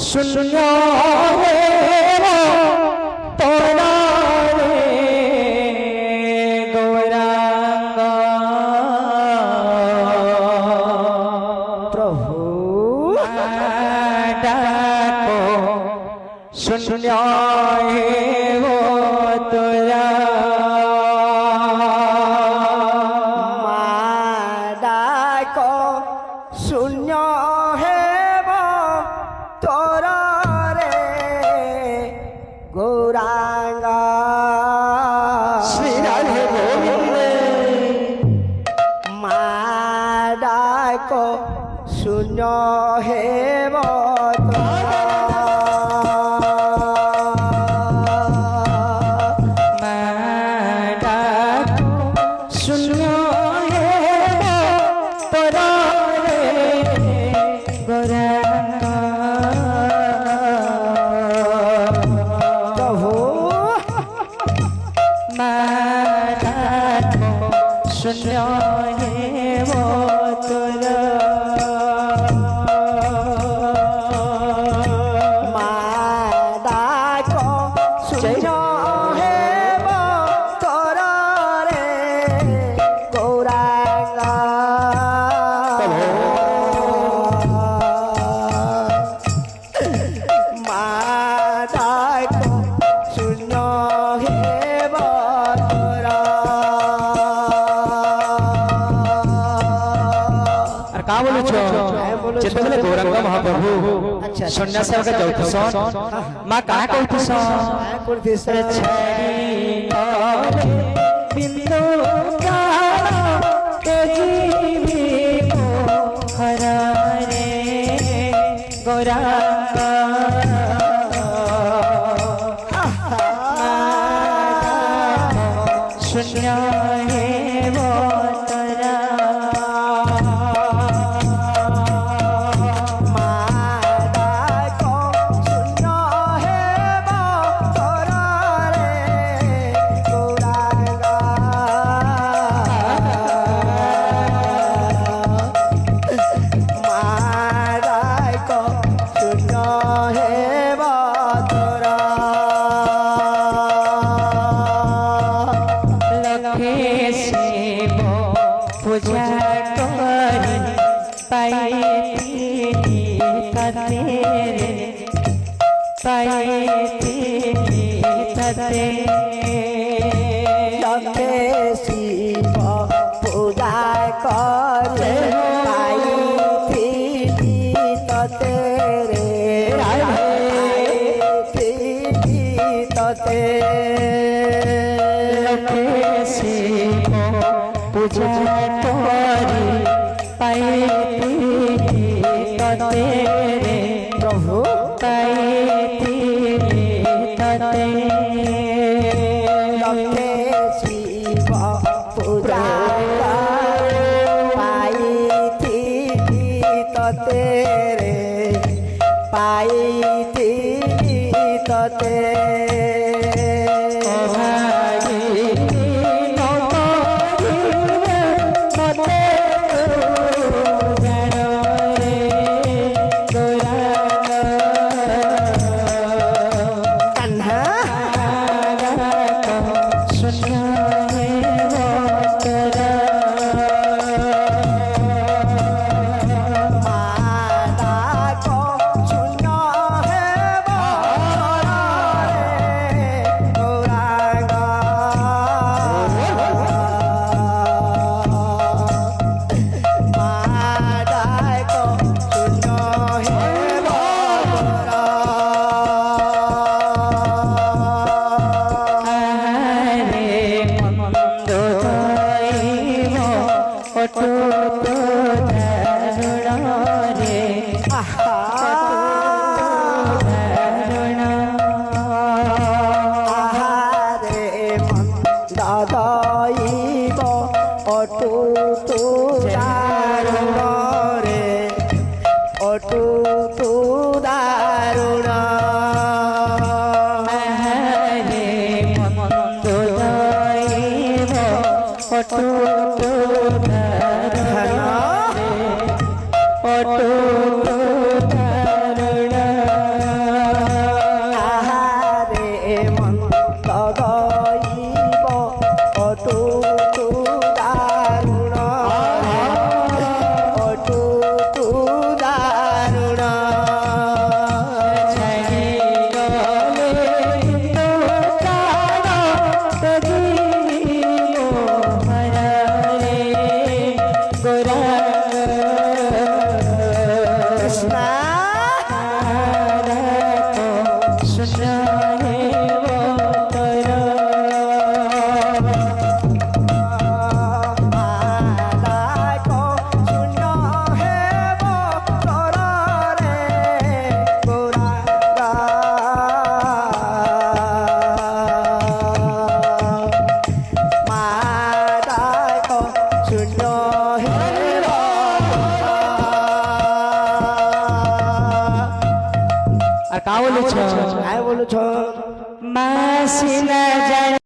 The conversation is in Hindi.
शून्य तोरा गौरांग प्रभु डाको शून्य तोरा डाको शून्य गौरांगा श्री राधे गोविंद मादा को शून्य है शून्य है वो तोरा मादा को शून्य है वो तोरा रे गौरांगा मादा को शून्य है वो तोरा का बोलु छो जेतेबेले गौरांग महाप्रभु सन्यास के जाउथसन मां का कहथसन छड़ी बिंदु का के जीवी को हरा रे गौरांग शून्य है वो तोरा पूजा करी पाई तेरे पाई तते लखे शिव पूजा करे पाई तेरे तते लखे शिव पूजा करी पाई तेरे प्रभु पाई तते लखे शिव पूजा पाई तते पाई तते કા બોલું છો काय बोलू छो માસી ન જાણે